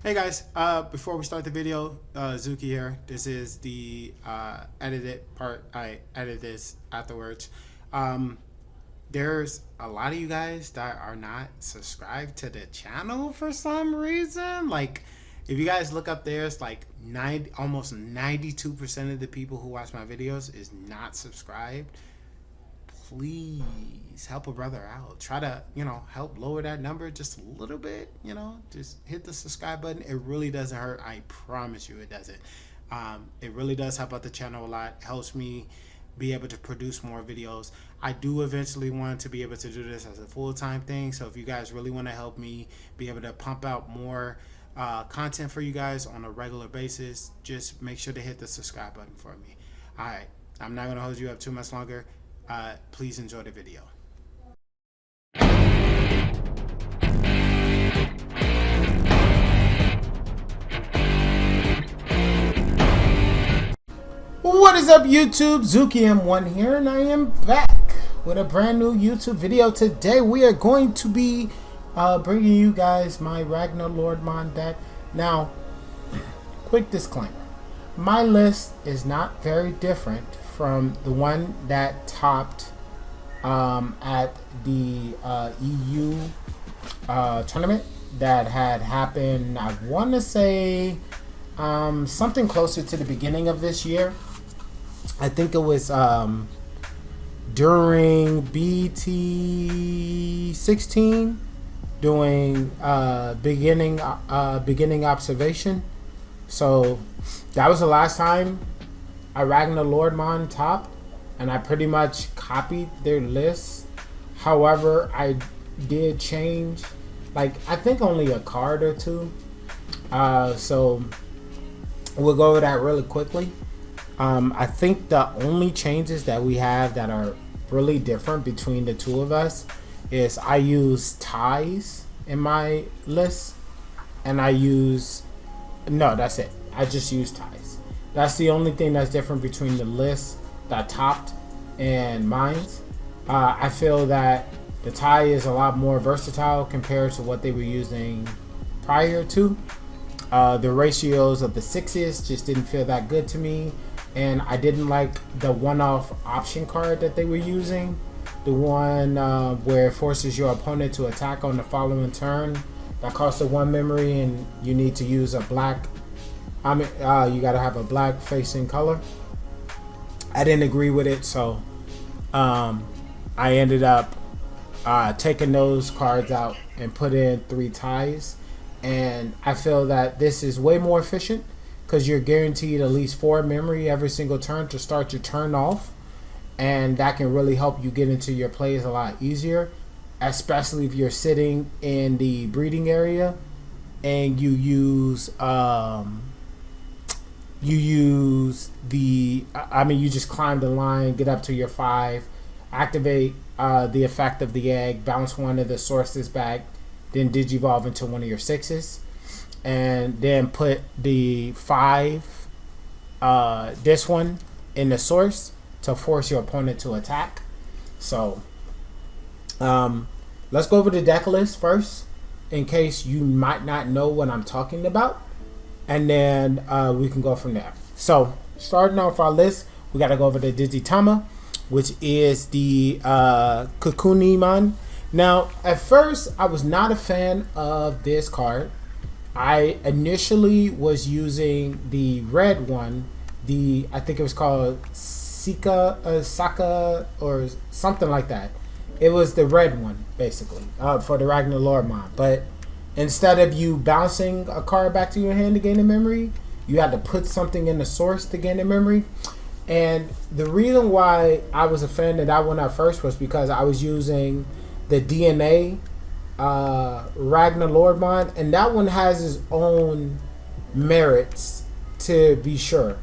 Hey guys, before we start the video, Zuki here. This is the edited part. I edit this afterwards. Um, there's a lot of you guys that are not subscribed to the channel for some reason. Like, if you guys look up there, it's like almost 92% of the people who watch my videos is not subscribed. Please help a brother out. Try to, help lower that number just a little bit. Just hit the subscribe button. It really doesn't hurt. I promise you it doesn't. It really does help out the channel a lot. It helps me be able to produce more videos. I do eventually want to be able to do this as a full-time thing. So if you guys really want to help me be able to pump out more content for you guys on a regular basis, just make sure to hit the subscribe button for me. All right, I'm not going to hold you up too much longer. Please enjoy the video. What is up, YouTube? Zuki M1 here, and I am back with a brand new YouTube video. Today we are going to be bringing you guys my Ragnalordmon deck. Now, quick disclaimer. My list is not very different from the one that topped at the EU tournament that had happened, I want to say something closer to the beginning of this year. I think it was during BT16, doing beginning observation. So that was the last time I Ragnalordmon top, and I pretty much copied their list. However, I did change, like, I think only a card or two. So we'll go over that really quickly. I think the only changes that we have that are really different between the two of us is I use ties in my list, and that's it. I just use ties. That's the only thing that's different between the list that topped and mine's. I feel that the tie is a lot more versatile compared to what they were using prior to. The ratios of the sixes just didn't feel that good to me, and I didn't like the one-off option card that they were using. The one where it forces your opponent to attack on the following turn. That costs a 1 memory, and you need to use a black. you gotta have a black facing color. I didn't agree with it, so I ended up taking those cards out and put in 3 ties. And I feel that this is way more efficient because you're guaranteed at least 4 memory every single turn to start your turn off, and that can really help you get into your plays a lot easier, especially if you're sitting in the breeding area and you use you just climb the line, get up to your 5, activate the effect of the egg, bounce one of the sources back, then digivolve into one of your 6s, and then put the 5, this one, in the source to force your opponent to attack. So let's go over the deck list first, in case you might not know what I'm talking about, and then we can go from there. So starting off our list, we got to go over the Digitama, which is the Emperor. Now, at first, I was not a fan of this card. I initially was using the red one, I think it was called Saka or something like that. It was the red one, basically, for the Ragnalordmon. But instead of you bouncing a card back to your hand to gain a memory, you had to put something in the source to gain a memory. And the reason why I was a fan of that one at first was because I was using the DNA Ragnalordmon, and that one has its own merits, to be sure,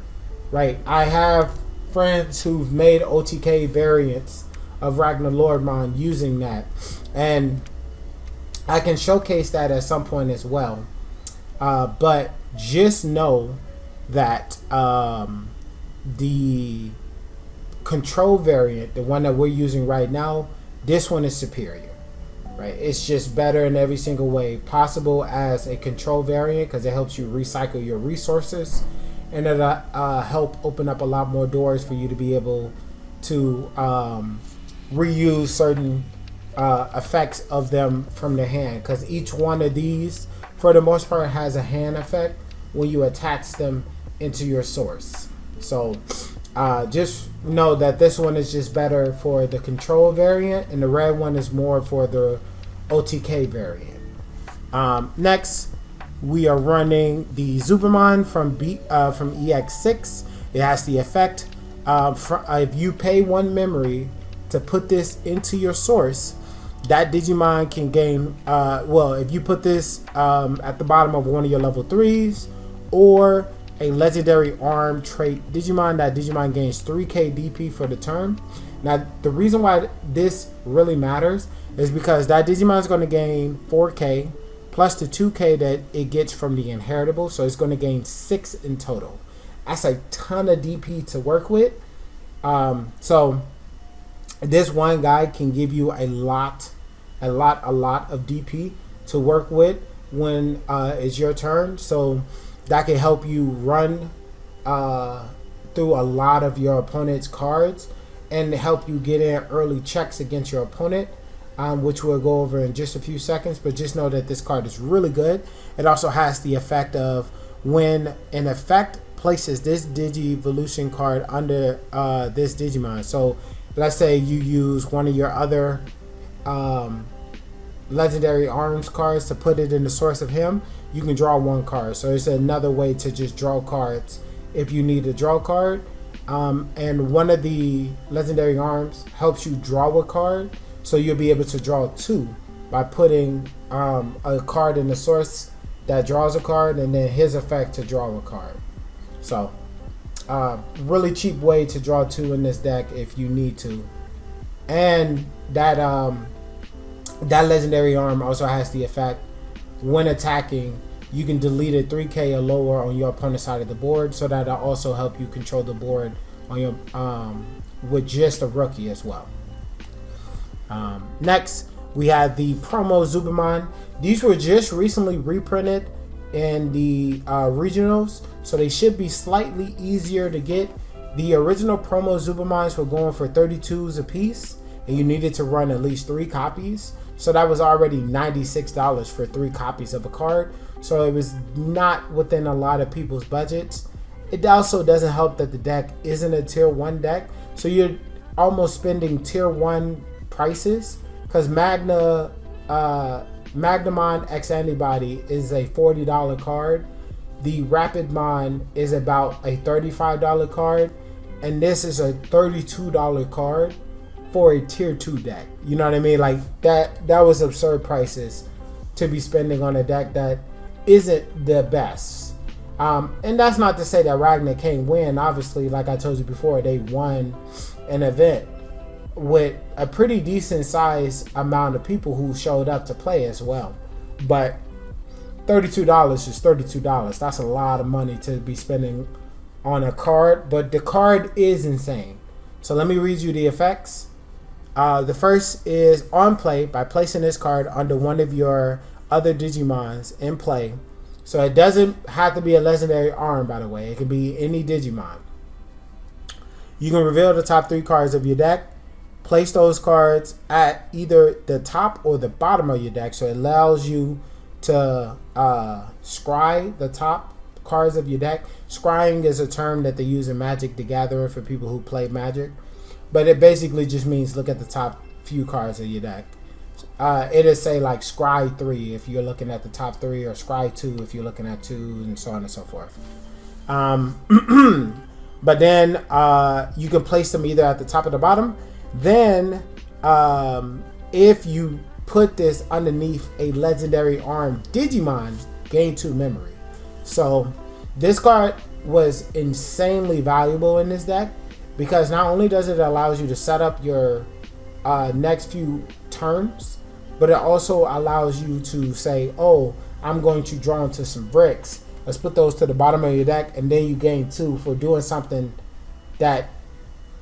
right? I have friends who've made OTK variants of Ragnalordmon using that, and I can showcase that at some point as well. But just know that the control variant, the one that we're using right now, this one is superior, right? It's just better in every single way possible as a control variant because it helps you recycle your resources, and it'll help open up a lot more doors for you to be able to reuse certain effects of them from the hand, because each one of these for the most part has a hand effect when you attach them into your source. So just know that this one is just better for the control variant, and the red one is more for the OTK variant. Next, we are running the Zubamon from EX6. It has the effect if you pay 1 memory to put this into your source, that Digimon can gain, if you put this at the bottom of one of your level 3s or a legendary arm trait Digimon, that Digimon gains 3k DP for the turn. Now, the reason why this really matters is because that Digimon is going to gain 4k plus the 2k that it gets from the inheritable, so it's going to gain 6 in total. That's a ton of DP to work with. So this one guy can give you a lot of DP to work with when it's your turn. So that can help you run through a lot of your opponent's cards and help you get in early checks against your opponent, which we'll go over in just a few seconds. But just know that this card is really good. It also has the effect of when an effect places this Digivolution card under this Digimon. So let's say you use one of your other legendary arms cards to put it in the source of him, you can draw 1 card. So it's another way to just draw cards if you need to draw a card. And one of the legendary arms helps you draw a card, so you'll be able to draw 2 by putting a card in the source that draws a card, and then his effect to draw a card. So really cheap way to draw 2 in this deck if you need to. And that that legendary arm also has the effect when attacking, you can delete it 3k or lower on your opponent's side of the board, so that'll also help you control the board on your with just a rookie as well. Next, we have the promo Zubamon. These were just recently reprinted in the regionals, so they should be slightly easier to get. The original promo Zubamons were going for 32s a piece, and you needed to run at least 3 copies. So that was already $96 for 3 copies of a card. So it was not within a lot of people's budgets. It also doesn't help that the deck isn't a tier 1 deck. So you're almost spending tier 1 prices, because Magnamon X Antibody is a $40 card. The Rapidmon is about a $35 card. And this is a $32 card for a tier 2 deck. You know what I mean? Like that was absurd prices to be spending on a deck that isn't the best. And that's not to say that Ragnar can't win. Obviously, like I told you before, they won an event with a pretty decent size amount of people who showed up to play as well. But $32 is $32. That's a lot of money to be spending on a card, but the card is insane. So let me read you the effects. The first is on play. By placing this card under one of your other Digimons in play, so it doesn't have to be a legendary arm, by the way, it can be any Digimon. You can reveal the top 3 cards of your deck. Place those cards at either the top or the bottom of your deck, so it allows you to scry the top cards of your deck. Scrying is a term that they use in Magic the Gathering for people who play Magic, but it basically just means look at the top few cards of your deck. It'll say like scry 3 if you're looking at the top 3, or scry 2 if you're looking at 2, and so on and so forth. But then you can place them either at the top or the bottom. Then if you put this underneath a legendary arm Digimon, gain 2 memory. So this card was insanely valuable in this deck, because not only does it allow you to set up your next few turns, but it also allows you to say, oh, I'm going to draw into some bricks. Let's put those to the bottom of your deck, and then you gain 2 for doing something that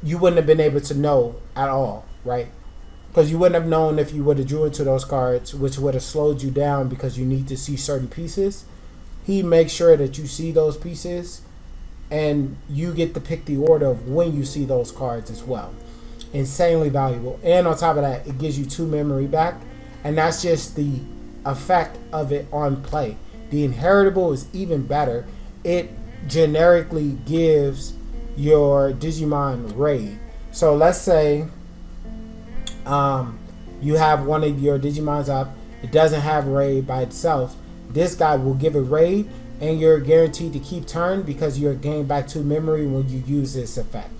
you wouldn't have been able to know at all, right? because you wouldn't have known if you would have drew into those cards, which would have slowed you down because you need to see certain pieces. He makes sure that you see those pieces, and you get to pick the order of when you see those cards as well. Insanely valuable. And on top of that, it gives you 2 memory back, and that's just the effect of it on play. The inheritable is even better. It generically gives your Digimon raid. So let's say you have one of your Digimons up, it doesn't have raid by itself. This guy will give a raid, and you're guaranteed to keep turn because you're gaining back 2 memory when you use this effect.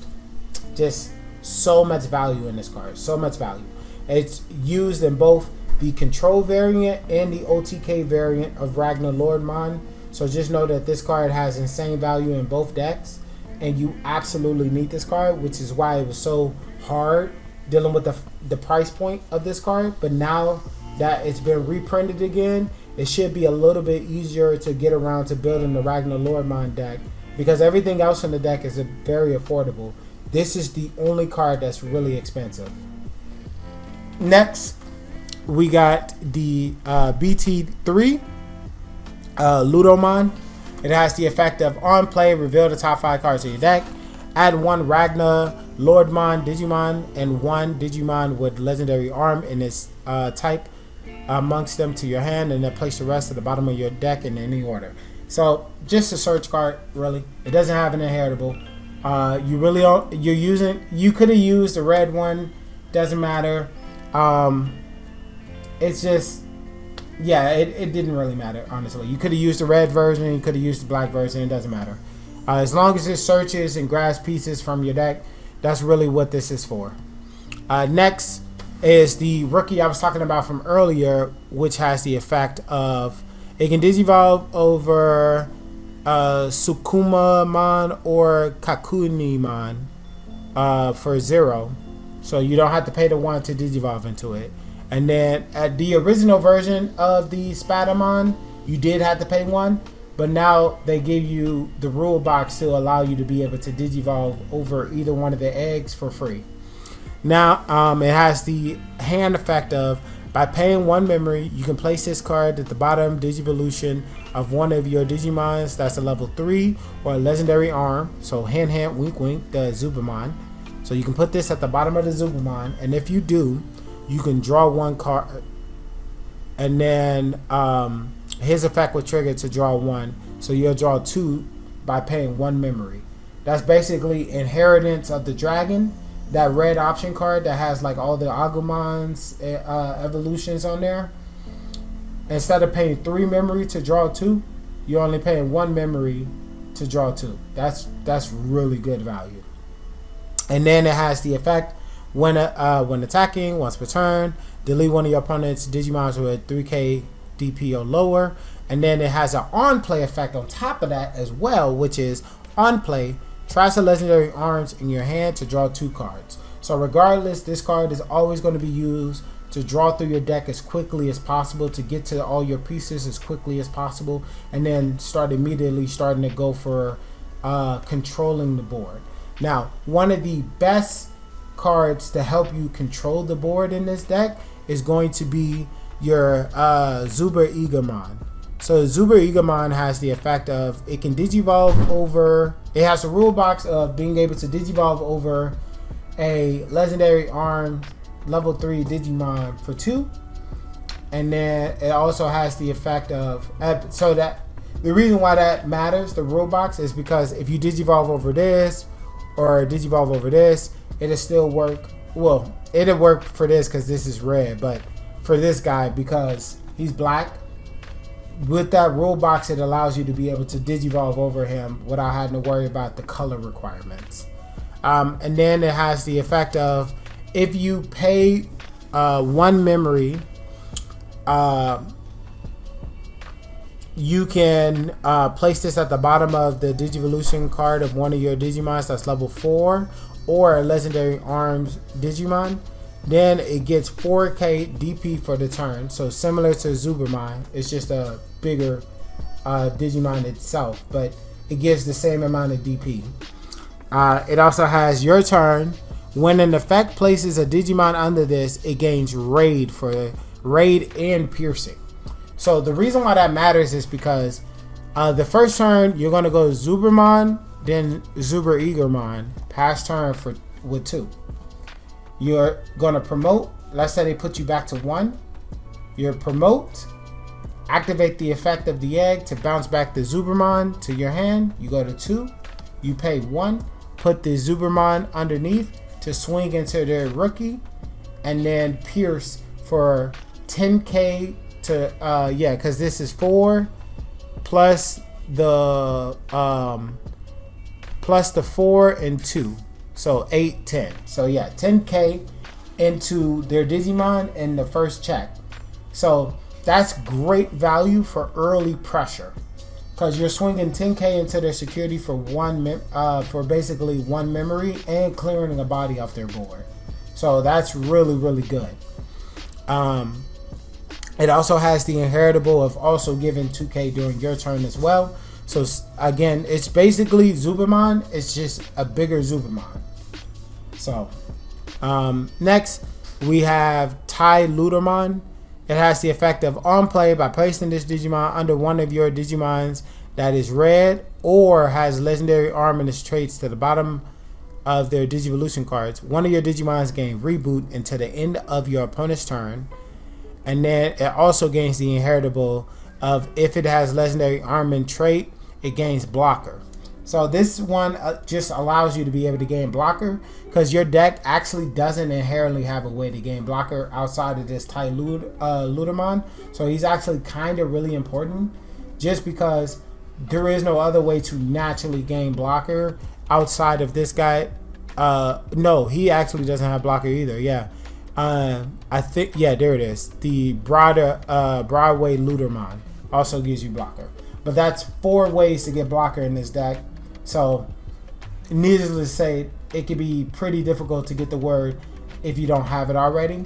Just so much value in this card. So much value. It's used in both the control variant and the OTK variant of Ragnalordmon. So just know that this card has insane value in both decks, and you absolutely need this card, which is why it was so hard dealing with the price point of this card. But now that it's been reprinted again, it should be a little bit easier to get around to building the Ragnalordmon deck, because everything else in the deck is very affordable. This is the only card that's really expensive. Next, we got the BT3 Ludomon. It has the effect of on play, reveal the top 5 cards of your deck. Add 1 Ragnalordmon Digimon and 1 Digimon with legendary arm in its type amongst them to your hand, and then place the rest at the bottom of your deck in any order. So just a search card, really. It doesn't have an inheritable. You really don't. You could have used the red one. Doesn't matter. It's just, yeah, it didn't really matter, honestly. You could have used the red version, you could have used the black version, it doesn't matter. As long as it searches and grabs pieces from your deck, that's really what this is for. Next is the rookie I was talking about from earlier, which has the effect of, it can digivolve over Zubamon or Kakunimon for 0. So you don't have to pay the 1 to digivolve into it. And then at the original version of the Spadamon, you did have to pay 1, but now they give you the rule box to allow you to be able to digivolve over either one of the eggs for free. Now it has the hand effect of, by paying 1 memory, you can place this card at the bottom Digivolution of one of your Digimons that's a level 3 or a legendary arm. So hand, wink, wink, the Zubamon. So you can put this at the bottom of the Zubamon, and if you do, you can draw 1 card, and then his effect will trigger to draw 1. So you'll draw 2 by paying 1 memory. That's basically Inheritance of the Dragon, that red option card that has like all the Agumon's evolutions on there. Instead of paying 3 memory to draw 2, you're only paying 1 memory to draw 2. That's really good value. And then it has the effect, when attacking, once per turn, delete one of your opponent's Digimons with 3k DP or lower. And then it has an on-play effect on top of that as well, which is on play, trash the legendary arms in your hand to draw 2 cards. So regardless, this card is always going to be used to draw through your deck as quickly as possible, to get to all your pieces as quickly as possible, and then immediately starting to go for controlling the board. Now, one of the best cards to help you control the board in this deck is going to be your Zuber Eamon. So Zuber Eamon has the effect of, it can digivolve over, it has a rule box of being able to digivolve over a legendary arm level 3 Digimon for 2. And then it also has the effect of, so that the reason why that matters, the rule box, is because if you digivolve over this or digivolve over this, it'll still work. Well, it'll work for this because this is red, but for this guy, because he's black, with that rule box, it allows you to be able to digivolve over him without having to worry about the color requirements. And then it has the effect of, if you pay 1 memory, you can place this at the bottom of the Digivolution card of one of your Digimons that's level 4 or a legendary arms Digimon. Then it gets 4k DP for the turn. So similar to Zubamon, it's just a bigger Digimon itself, but it gives the same amount of DP. It also has your turn. When an effect places a Digimon under this, it gains raid for raid and piercing. So the reason why that matters is because the first turn you're gonna go Zubamon, then Zuber Eamon, pass turn with 2. You're gonna promote. Let's say they put you back to 1. You promote, activate the effect of the egg to bounce back the Zubamon to your hand. You go to 2. You pay 1. Put the Zubamon underneath to swing into their rookie, and then pierce for 10k to because this is 4 plus the 4 and 2, so 8, 10. So yeah, 10k into their Digimon in the first check. So that's great value for early pressure, because you're swinging 10k into their security for for basically 1 memory and clearing a body off their board. So that's really, really good. It also has the inheritable of also giving 2k during your turn as well. So again, it's basically Zubamon. It's just a bigger Zubamon. So next we have TyLuton. It has the effect of on play, by placing this Digimon under one of your Digimons that is red or has legendary arm and its traits to the bottom of their Digivolution cards, one of your Digimons gain reboot until the end of your opponent's turn. And then it also gains the inheritable of, if it has legendary arm and trait, it gains blocker. So this one just allows you to be able to gain blocker, because your deck actually doesn't inherently have a way to gain blocker outside of this TyLuton. So he's actually kind of really important, just because there is no other way to naturally gain blocker outside of this guy. No, he actually doesn't have blocker either. Yeah. I think, yeah, there it is. The Broadway Ludermon also gives you blocker. But that's 4 ways to get blocker in this deck. So, needless to say, it can be pretty difficult to get the word if you don't have it already.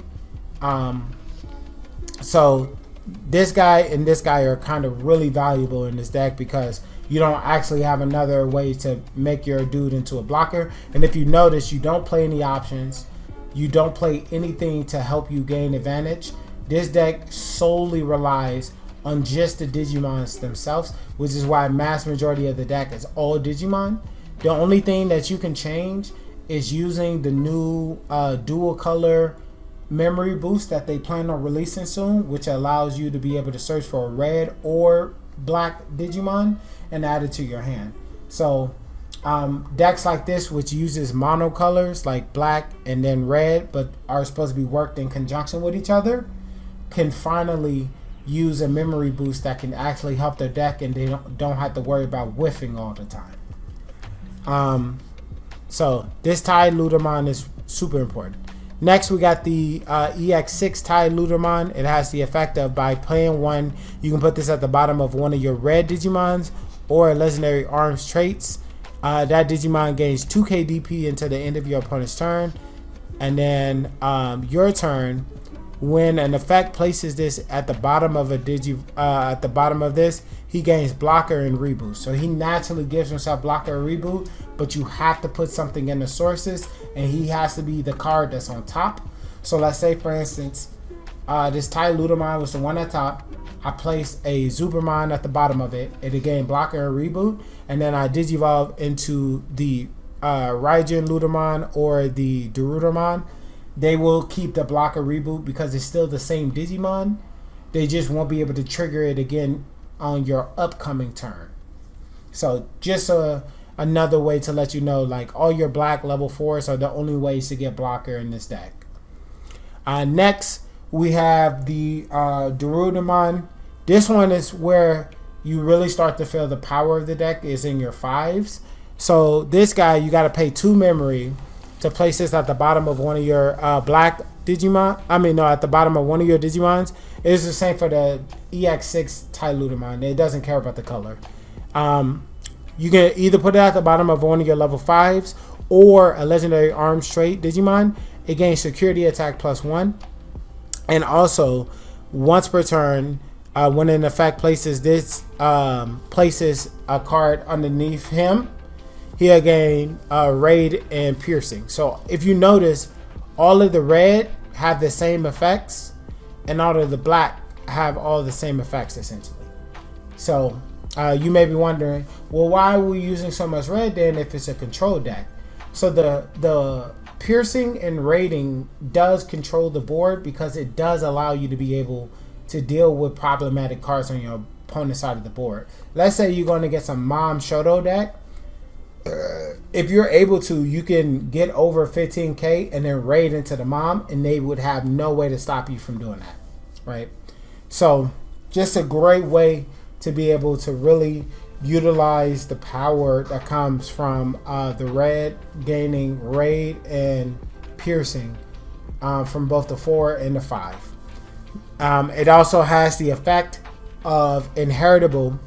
So, this guy and this guy are kind of really valuable in this deck, because you don't actually have another way to make your dude into a blocker. And if you notice, you don't play any options. You don't play anything to help you gain advantage. This deck solely relies on just the Digimons themselves, which is why mass majority of the deck is all Digimon. The only thing that you can change is using the new dual color memory boost that they plan on releasing soon, which allows you to be able to search for a red or black Digimon and add it to your hand. So decks like this, which uses monocolors like black and then red, but are supposed to be worked in conjunction with each other, can finally use a memory boost that can actually help their deck, and they don't have to worry about whiffing all the time. So this TyLuton is super important. Next, we got the EX6 TyLuton. It has the effect of, by playing 1, you can put this at the bottom of one of your red Digimons or a legendary arms traits. That Digimon gains 2k DP until the end of your opponent's turn. And then your turn, when an effect places this at the bottom of at the bottom of this, he gains blocker and reboot. So he naturally gives himself blocker and reboot, but you have to put something in the sources, and he has to be the card that's on top. So let's say, for instance, this TyLuton was the one at top. I placed a Zubamon at the bottom of it. It gained blocker and reboot, and then I digivolve into the Ragnalordmon or the Daral. They will keep the blocker reboot because it's still the same Digimon. They just won't be able to trigger it again on your upcoming turn. So just another way to let you know, like, all your black level 4s are the only ways to get blocker in this deck. Next, we have the Daralmon. This one is where you really start to feel the power of the deck is in your 5s. So this guy, you got to pay 2 memory to place this at the bottom of one of your black Digimon. At the bottom of one of your Digimons. It is the same for the EX6 TyLuton. It doesn't care about the color. You can either put it at the bottom of one of your level 5s or a legendary arms trait Digimon. It gains security attack +1. And also, once per turn, when an effect places this, places a card underneath him, he'll gain raid and piercing. So if you notice, all of the red have the same effects, and all of the black have all the same effects essentially. So you may be wondering, well, why are we using so much red then if it's a control deck? So the piercing and raiding does control the board because it does allow you to be able to deal with problematic cards on your opponent's side of the board. Let's say you're going to get some Mom Shoto deck. If you're able to, you can get over 15k and then raid into the Mom, and they would have no way to stop you from doing that, right? So just a great way to be able to really utilize the power that comes from the red gaining raid and piercing from both the 4 and the 5. It also has the effect of inheritable.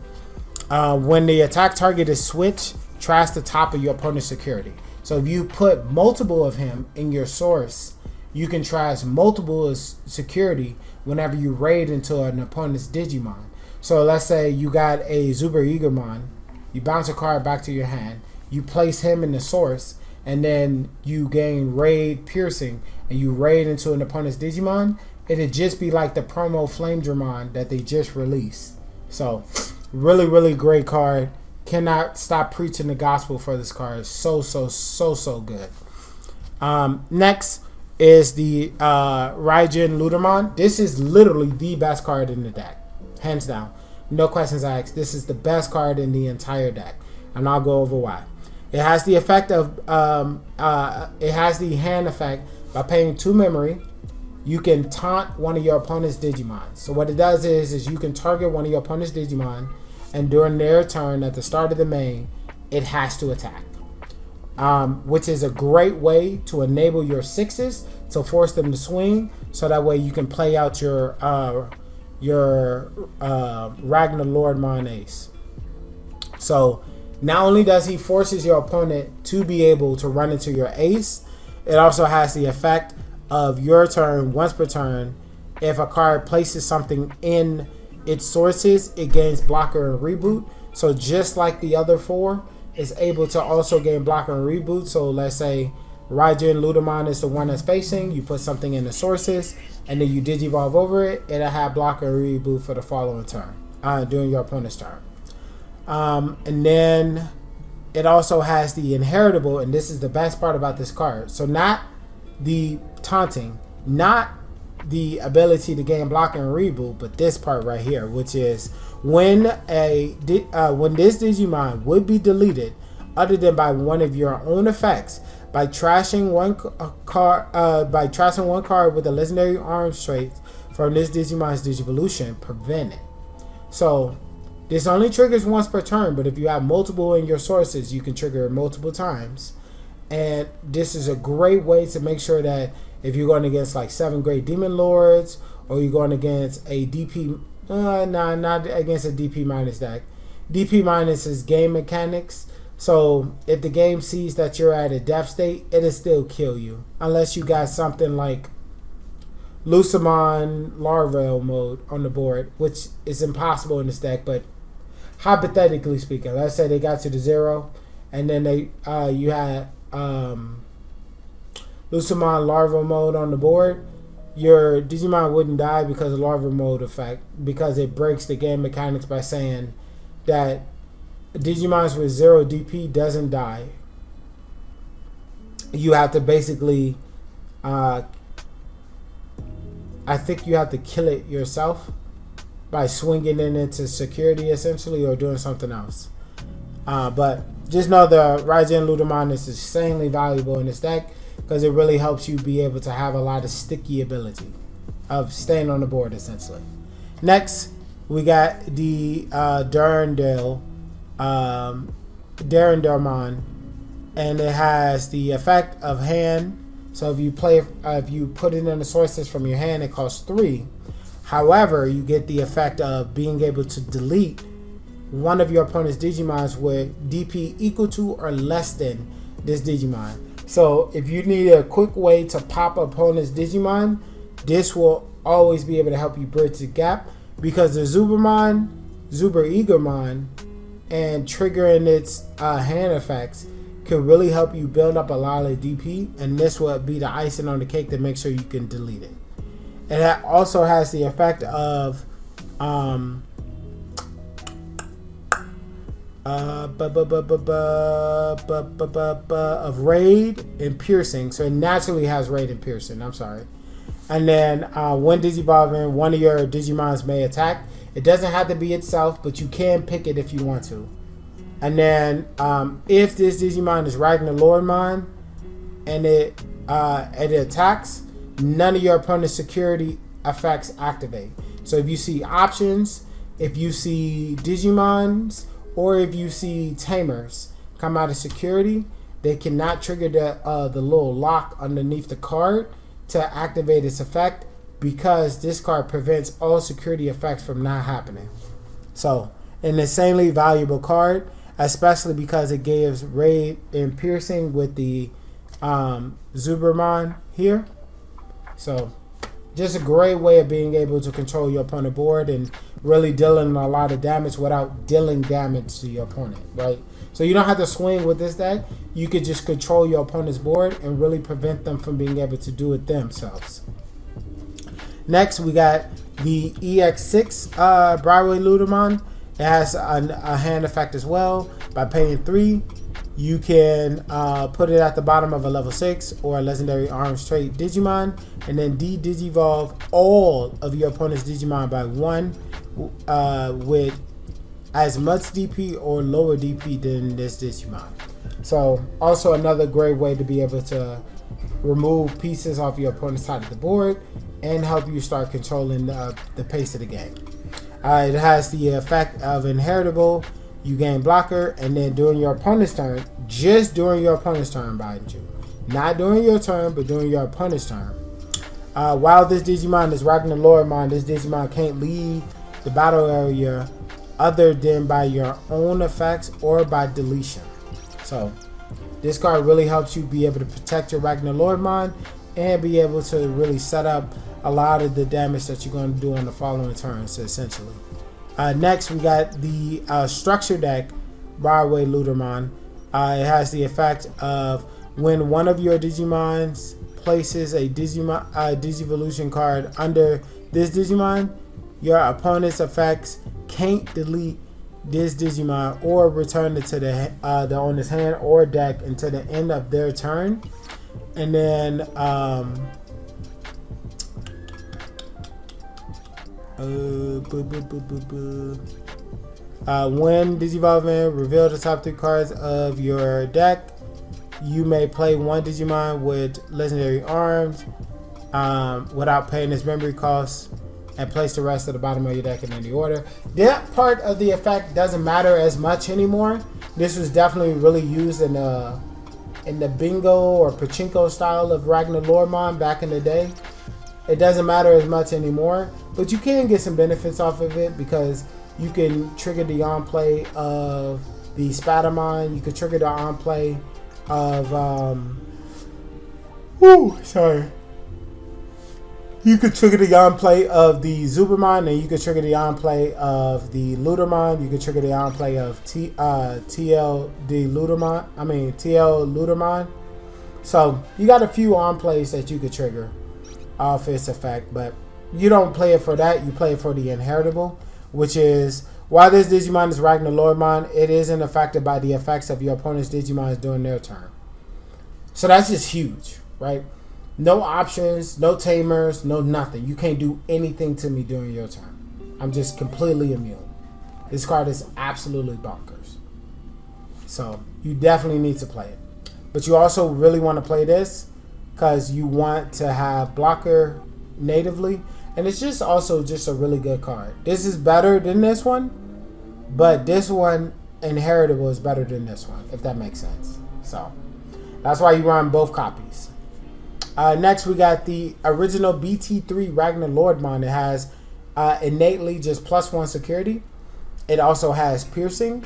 When the attack target is switched, trash the top of your opponent's security. So if you put multiple of him in your source, you can trash multiple security whenever you raid into an opponent's Digimon. So let's say you got a Zuber Eamon, you bounce a card back to your hand, you place him in the source, and then you gain raid piercing, and you raid into an opponent's Digimon. It'd just be like the promo Flame Dramon that they just released. So really, really great card. Cannot stop preaching the gospel for this card. So good. Next is the Ragnalordmon. This is literally the best card in the deck, hands down. No questions asked. This is the best card in the entire deck, and I'll go over why. It has the effect of it has the hand effect. By paying 2 memory, you can taunt one of your opponent's Digimon. So what it does is you can target one of your opponent's Digimon, and during their turn at the start of the main, it has to attack. Which is a great way to enable your 6s to force them to swing, so that way you can play out your Ragnalordmon ace. So not only does he forces your opponent to be able to run into your ace, it also has the effect of your turn once per turn. If a card places something in its sources, it gains blocker and reboot. So just like the other 4, is able to also gain blocker and reboot. So let's say Ragnalordmon is the one that's facing, you put something in the sources, and then you digivolve over it, it'll have blocker and reboot for the following turn, during your opponent's turn. And then it also has the inheritable, and this is the best part about this card. So not the taunting, not the ability to gain block and reboot, but this part right here, which is when this Digimon would be deleted other than by one of your own effects, by trashing one card with a legendary arms trait from this Digimon's Digivolution, prevent it. So this only triggers once per turn, but if you have multiple in your sources, you can trigger it multiple times. And this is a great way to make sure that if you're going against like 7 Great Demon Lords, or you're going against a DP, not against a DP minus deck. DP minus is game mechanics. So if the game sees that you're at a death state, it'll still kill you. Unless you got something like Zubamon Larval mode on the board, which is impossible in this deck. But hypothetically speaking, let's say they got to the 0, and then you had Zubamon Larval mode on the board, your Digimon wouldn't die because of Larval mode effect, because it breaks the game mechanics by saying that Digimons with 0 DP doesn't die. You have to basically, I think you have to kill it yourself by swinging it into security essentially, or doing something else. But just know the Ragnalordmon is insanely valuable in this deck, because it really helps you be able to have a lot of sticky ability of staying on the board essentially. Next, we got the Ragnalordmon, and it has the effect of hand. So if you put it in the sources from your hand, it costs 3. However, you get the effect of being able to delete one of your opponent's Digimons with DP equal to or less than this Digimon. So if you need a quick way to pop opponent's Digimon, this will always be able to help you bridge the gap, because the Zuber Eamon, and triggering its hand effects can really help you build up a lot of DP, and this will be the icing on the cake to make sure you can delete it. And that also has the effect of of raid and piercing. So it naturally has raid and piercing. I'm sorry. And then when digivolving, one of your Digimons may attack. It doesn't have to be itself, but you can pick it if you want to. And then if this Digimon is Ragnalordmon and it attacks, none of your opponent's security effects activate. So if you see options, if you see Digimons, or if you see tamers come out of security, they cannot trigger the little lock underneath the card to activate its effect, because this card prevents all security effects from not happening. So an insanely valuable card, especially because it gives raid and piercing with the Zubamon here. So just a great way of being able to control your opponent board and really dealing a lot of damage without dealing damage to your opponent, right? So you don't have to swing with this deck. You could just control your opponent's board and really prevent them from being able to do it themselves. Next, we got the EX6 Broadway Ludomon. It has a hand effect as well. By paying 3, you can put it at the bottom of a level 6 or a legendary arms trait Digimon, and then de-digivolve all of your opponent's Digimon by 1 with as much DP or lower DP than this Digimon. So also another great way to be able to remove pieces off your opponent's side of the board and help you start controlling the pace of the game. It has the effect of inheritable. You gain blocker, and then during your opponent's turn, just during your opponent's turn, mind you, not during your turn, but during your opponent's turn, while this Digimon is Ragnalordmon, this Digimon can't leave the battle area other than by your own effects or by deletion. So this card really helps you be able to protect your Ragnalordmon and be able to really set up a lot of the damage that you're going to do on the following turns, essentially. Next, we got the structure deck Broadway Ludomon. It has the effect of when one of your Digimons places a Digivolution card under this Digimon, your opponent's effects can't delete this Digimon or return it to the owner's hand or deck until the end of their turn. And then when Digivolving, reveal the top 3 cards of your deck. You may play one Digimon with legendary arms without paying its memory costs, and place the rest at the bottom of your deck in any order. That part of the effect doesn't matter as much anymore. This was definitely really used in the bingo or pachinko style of Ragnalordmon back in the day. It doesn't matter as much anymore, but you can get some benefits off of it because you can trigger the on-play of the Spadamon. You can trigger the on-play of you could trigger the on-play of the Zubamon, and you could trigger the on-play of the Ludomon. You could trigger the on-play of TyLuton. So you got a few on-plays that you could trigger off its effect, but you don't play it for that. You play it for the inheritable, which is while this Digimon is Ragnalordmon, it isn't affected by the effects of your opponent's Digimons during their turn. So that's just huge, right? No options, no tamers, no nothing. You can't do anything to me during your turn. I'm just completely immune. This card is absolutely bonkers. So you definitely need to play it. But you also really want to play this because you want to have blocker natively. And it's just also just a really good card. This is better than this one, but this one, inheritable, is better than this one, if that makes sense. So that's why you run both copies. Next, we got the original BT3 Ragnalordmon. It has innately just +1 security. It also has piercing.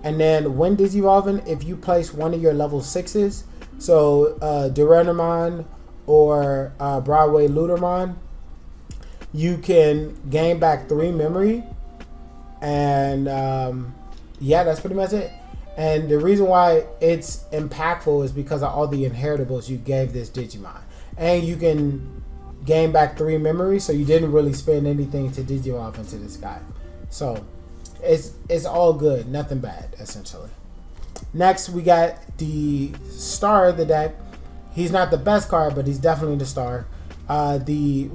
And then when Digivolving, if you place one of your level 6s, so Daral or Broadway Ludomon, you can gain back 3 memory. And yeah, that's pretty much it. And the reason why it's impactful is because of all the inheritables you gave this Digimon. And you can gain back 3 memories, so you didn't really spend anything to Digivolve into this guy. So it's all good, nothing bad, essentially. Next, we got the star of the deck. He's not the best card, but he's definitely the star. The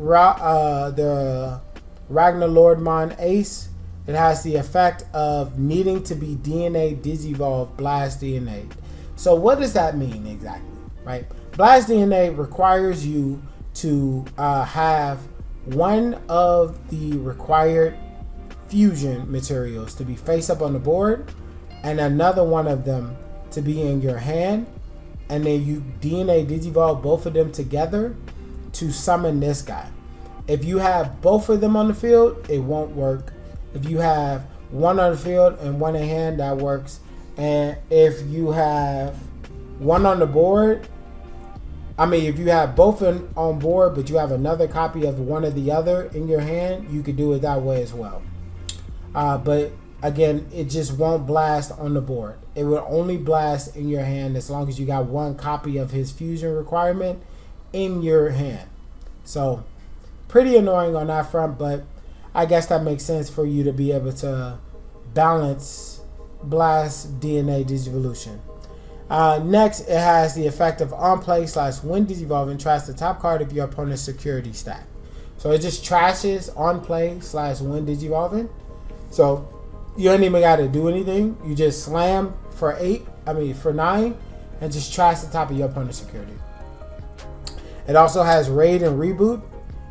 Ragnalordmon EX. It has the effect of needing to be DNA Digivolve Blast DNA. So what does that mean exactly, right? Blast DNA requires you to have one of the required fusion materials to be face up on the board, and another one of them to be in your hand, and then you DNA Digivolve both of them together to summon this guy. If you have both of them on the field, it won't work. If you have one on the field and one in hand, that works. And if you have one on the board, if you have both on board, but you have another copy of one or the other in your hand, you could do it that way as well. But again, it just won't blast on the board. It will only blast in your hand as long as you got one copy of his fusion requirement in your hand. So pretty annoying on that front, but I guess that makes sense for you to be able to balance Blast DNA Digivolution. Next, it has the effect of on play / when Digivolving, trash the top card of your opponent's security stack. So it just trashes on play / when Digivolving. So you don't even got to do anything. You just slam for 9, and just trash the top of your opponent's security. It also has raid and reboot,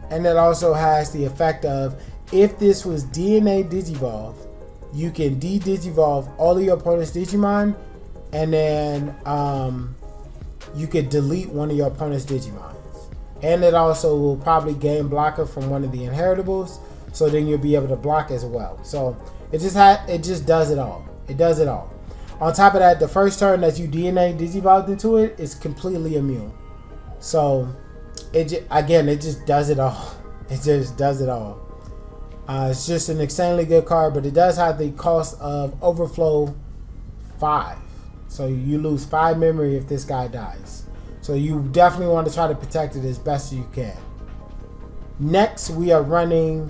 and it also has the effect of, if this was DNA Digivolve, you can de-Digivolve all of your opponent's Digimon, and then you could delete one of your opponent's Digimons. And it also will probably gain blocker from one of the inheritables, so then you'll be able to block as well. So it just does it all. It does it all. On top of that, the first turn that you DNA Digivolved into it is completely immune. So it just does it all. It just does it all. It's just an insanely good card, but it does have the cost of overflow 5. So you lose 5 memory if this guy dies. So you definitely want to try to protect it as best as you can. Next, we are running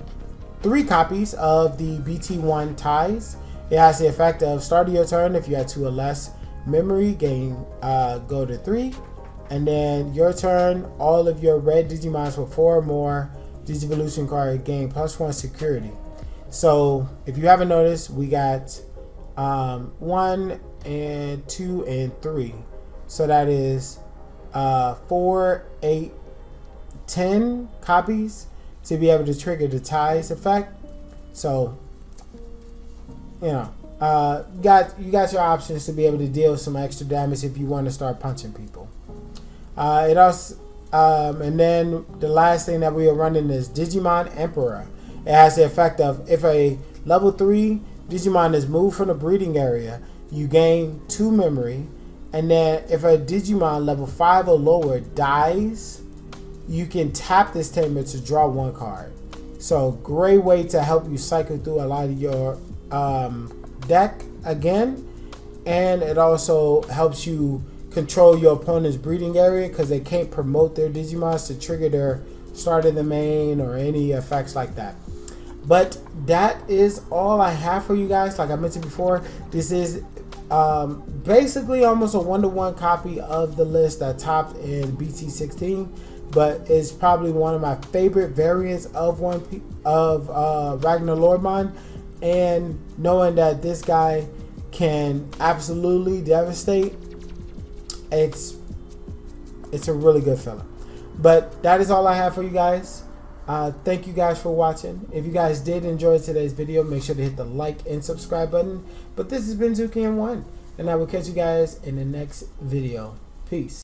3 copies of the BT1 ties. It has the effect of, start of your turn, if you had 2 or less memory, go to 3. And then your turn, all of your red Digimons with 4 or more Digivolution card gain +1 security. So if you haven't noticed, we got 1 and 2 and 3. So that is 4, 8, 10 copies to be able to trigger the ties effect. So you got your options to be able to deal some extra damage if you want to start punching people. It also and then the last thing that we are running is Digimon Emperor. It has the effect of, if a level 3 Digimon is moved from the breeding area, you gain 2 memory. And then if a Digimon level 5 or lower dies, you can tap this Tamer to draw 1 card. So great way to help you cycle through a lot of your deck again. And it also helps you control your opponent's breeding area, because they can't promote their Digimons to trigger their start of the main or any effects like that. But that is all I have for you guys. Like I mentioned before, this is basically almost a 1-to-1 copy of the list that topped in BT16, but it's probably one of my favorite variants of Ragnalordmon. And knowing that this guy can absolutely devastate, it's a really good feeling. But that is all I have for you guys. Thank you guys for watching. If you guys did enjoy today's video, make sure to hit the like and subscribe button. But this has been Zuki and I will catch you guys in the next video. Peace.